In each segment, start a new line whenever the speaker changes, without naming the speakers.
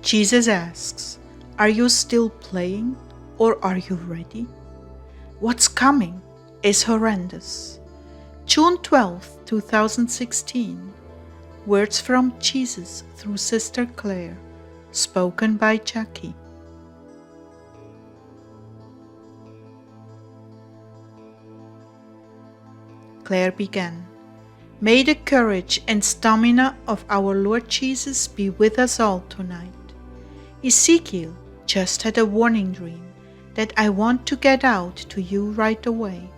Jesus asks, "Are you still playing or are you ready?" What's coming is horrendous. June 12, 2016. Words from Jesus through Sister Clare, spoken by Jackie. Clare began. May the courage and stamina of our Lord Jesus be with us all tonight. Ezekiel just had a warning dream that I want to get out to you right away.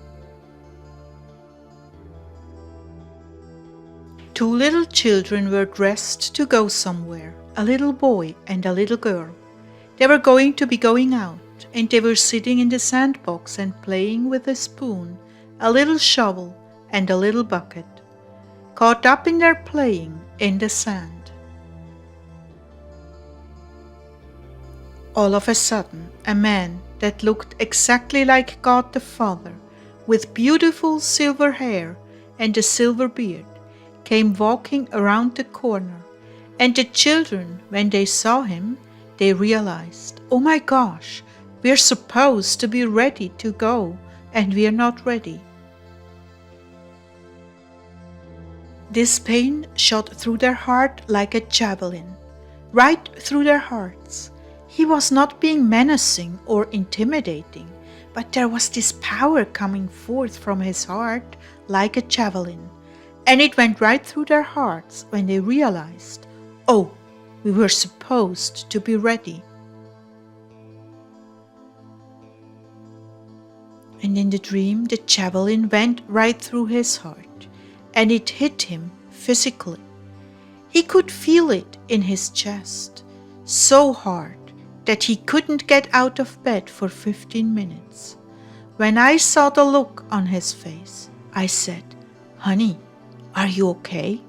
Two little children were dressed to go somewhere, a little boy and a little girl. They were going out, and they were sitting in the sandbox and playing with a spoon, a little shovel, and a little bucket, caught up in their playing in the sand. All of a sudden, a man that looked exactly like God the Father, with beautiful silver hair and a silver beard, came walking around the corner, and the children, when they saw him, they realized, "Oh my gosh, we're supposed to be ready to go, and we're not ready." This pain shot through their heart like a javelin, right through their hearts. He was not being menacing or intimidating, but there was this power coming forth from his heart like a javelin, and it went right through their hearts when they realized, "Oh, we were supposed to be ready." And in the dream, the javelin went right through his heart, and it hit him physically. He could feel it in his chest, so hard that he couldn't get out of bed for 15 minutes. When I saw the look on his face, I said, "Honey, are you okay?"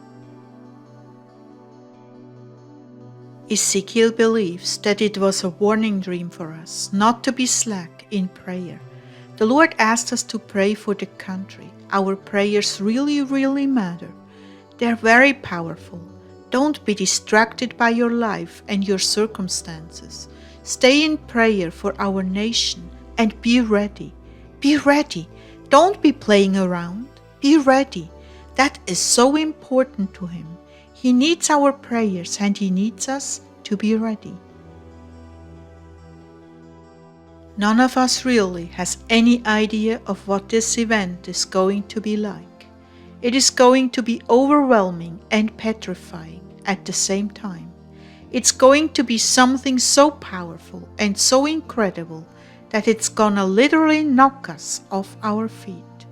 Ezekiel believes that it was a warning dream for us not to be slack in prayer. The Lord asked us to pray for the country. Our prayers really matter. They're very powerful. Don't be distracted by your life and your circumstances. Stay in prayer for our nation and be ready. Be ready. Don't be playing around. Be ready. That is so important to Him. He needs our prayers and He needs us to be ready. None of us really has any idea of what this event is going to be like. It is going to be overwhelming and petrifying at the same time. It's going to be something so powerful and so incredible that it's gonna literally knock us off our feet.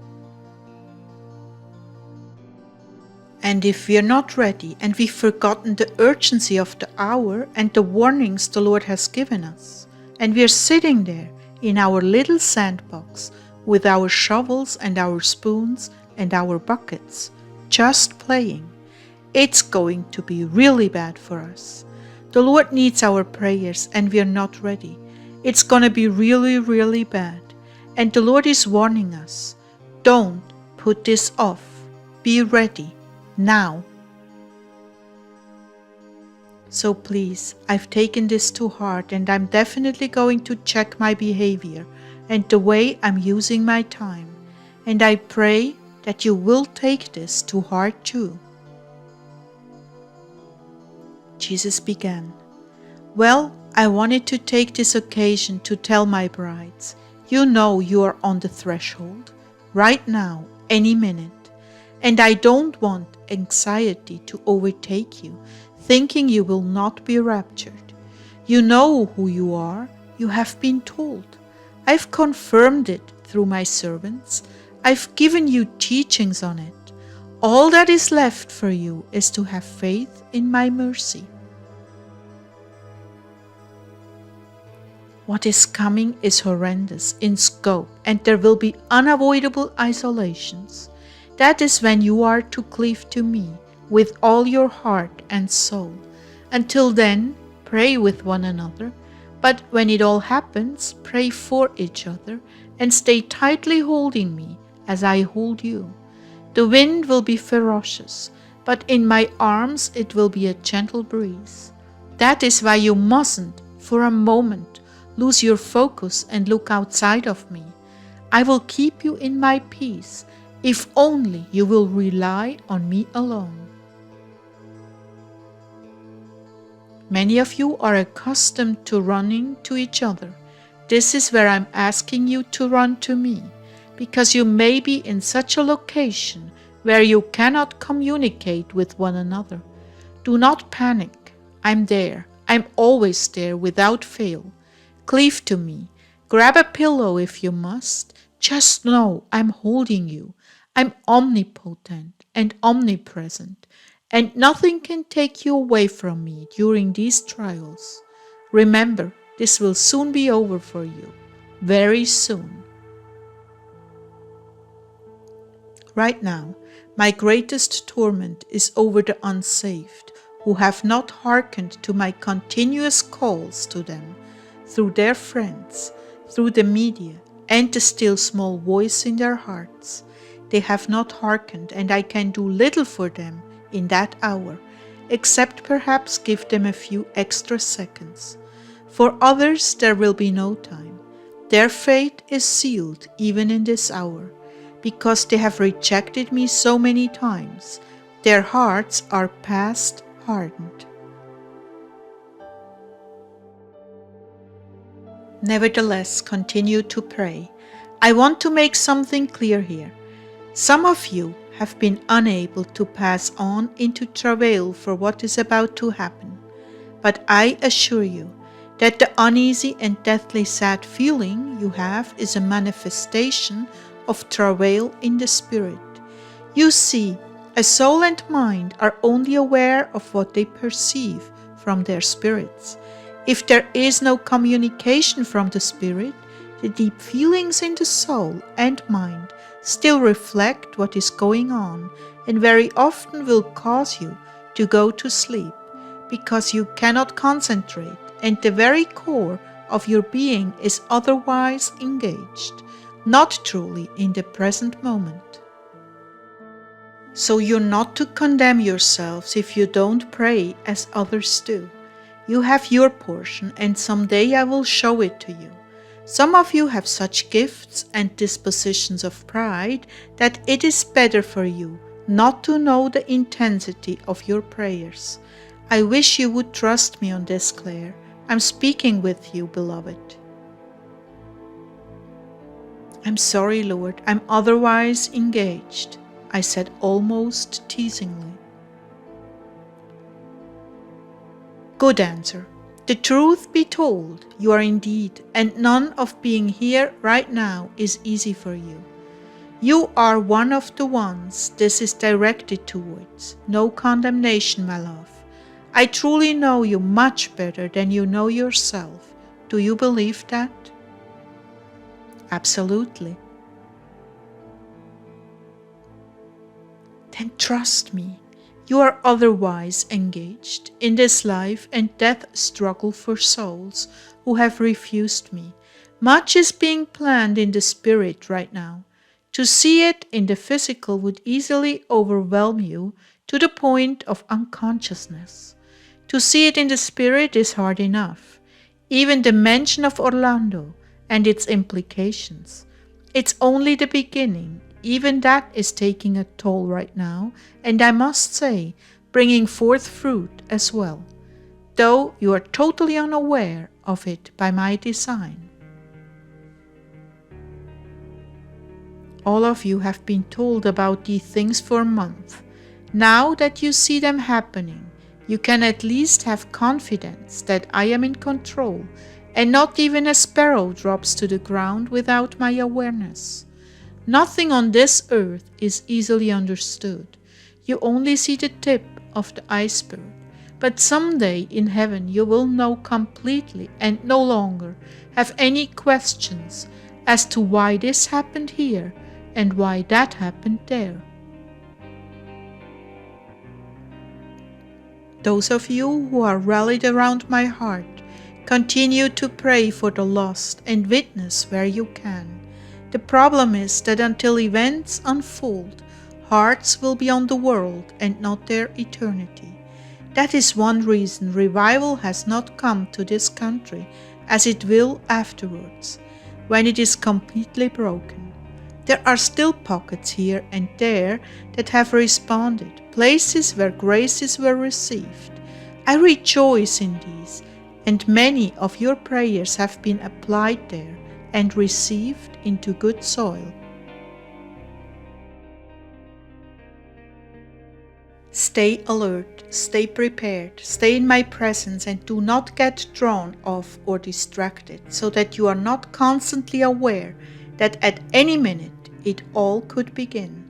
And if we're not ready and we've forgotten the urgency of the hour and the warnings the Lord has given us, and we're sitting there in our little sandbox with our shovels and our spoons and our buckets, just playing, it's going to be really bad for us. The Lord needs our prayers and we're not ready. It's gonna be really bad. And the Lord is warning us, don't put this off. Be ready now. So please, I've taken this to heart and I'm definitely going to check my behavior and the way I'm using my time. And I pray that you will take this to heart too. Jesus began, "Well, I wanted to take this occasion to tell my brides, you know you are on the threshold, right now, any minute, and I don't want anxiety to overtake you, thinking you will not be raptured. You know who you are, you have been told. I've confirmed it through my servants. I've given you teachings on it. All that is left for you is to have faith in my mercy." What is coming is horrendous in scope, and there will be unavoidable isolations. That is when you are to cleave to me with all your heart and soul. Until then, pray with one another, but when it all happens, pray for each other and stay tightly holding me as I hold you. The wind will be ferocious, but in my arms it will be a gentle breeze. That is why you mustn't, for a moment, lose your focus and look outside of me. I will keep you in my peace, if only you will rely on me alone. Many of you are accustomed to running to each other. This is where I'm asking you to run to me, because you may be in such a location where you cannot communicate with one another. Do not panic. I'm there. I'm always there without fail. Cleave to me. Grab a pillow if you must. Just know I'm holding you. I'm omnipotent and omnipresent, and nothing can take you away from me during these trials. Remember, this will soon be over for you. Very soon. Right now, my greatest torment is over the unsaved, who have not hearkened to my continuous calls to them, through their friends, through the media, and the still small voice in their hearts. They have not hearkened, and I can do little for them in that hour, except perhaps give them a few extra seconds. For others there will be no time. Their fate is sealed even in this hour, because they have rejected me so many times. Their hearts are past hardened. Nevertheless, continue to pray. I want to make something clear here. Some of you have been unable to pass on into travail for what is about to happen, but I assure you that the uneasy and deathly sad feeling you have is a manifestation of travail in the spirit. You see, a soul and mind are only aware of what they perceive from their spirits. If there is no communication from the spirit, the deep feelings in the soul and mind still reflect what is going on, and very often will cause you to go to sleep, because you cannot concentrate, and the very core of your being is otherwise engaged, not truly in the present moment. So you're not to condemn yourselves if you don't pray as others do. You have your portion, and someday I will show it to you. Some of you have such gifts and dispositions of pride that it is better for you not to know the intensity of your prayers. I wish you would trust me on this, Clare. I'm speaking with you, beloved. I'm sorry, Lord, I'm otherwise engaged, I said almost teasingly. Good answer. The truth be told, you are indeed, and none of being here right now is easy for you. You are one of the ones this is directed towards. No condemnation, my love. I truly know you much better than you know yourself. Do you believe that? Absolutely. Then trust me. You are otherwise engaged in this life and death struggle for souls who have refused me. Much is being planned in the spirit right now. To see it in the physical would easily overwhelm you to the point of unconsciousness. To see it in the spirit is hard enough. Even the mention of Orlando and its implications. It's only the beginning. Even that is taking a toll right now, and I must say, bringing forth fruit as well, though you are totally unaware of it by my design. All of you have been told about these things for a month. Now that you see them happening, you can at least have confidence that I am in control, and not even a sparrow drops to the ground without my awareness. Nothing on this earth is easily understood. You only see the tip of the iceberg. But someday in heaven you will know completely and no longer have any questions as to why this happened here and why that happened there. Those of you who are rallied around my heart, continue to pray for the lost and witness where you can. The problem is that until events unfold, hearts will be on the world and not their eternity. That is one reason revival has not come to this country, as it will afterwards, when it is completely broken. There are still pockets here and there that have responded, places where graces were received. I rejoice in these, and many of your prayers have been applied there and received into good soil. Stay alert, stay prepared, stay in my presence, and do not get drawn off or distracted, so that you are not constantly aware that at any minute it all could begin.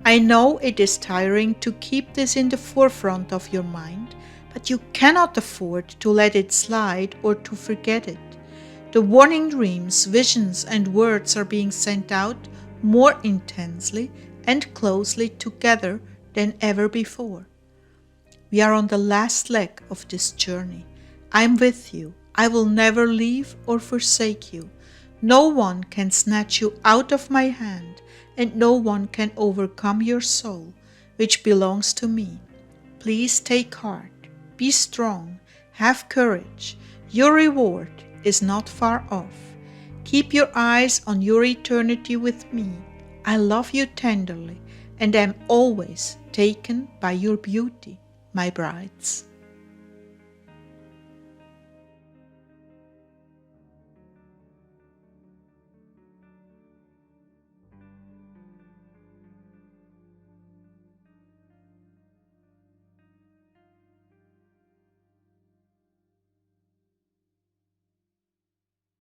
I know it is tiring to keep this in the forefront of your mind, but you cannot afford to let it slide or to forget it. The warning dreams, visions, and words are being sent out more intensely and closely together than ever before. We are on the last leg of this journey. I am with you. I will never leave or forsake you. No one can snatch you out of my hand, and no one can overcome your soul, which belongs to me. Please take heart. Be strong. Have courage. Your reward is not far off. Keep your eyes on your eternity with me. I love you tenderly and am always taken by your beauty, my brides.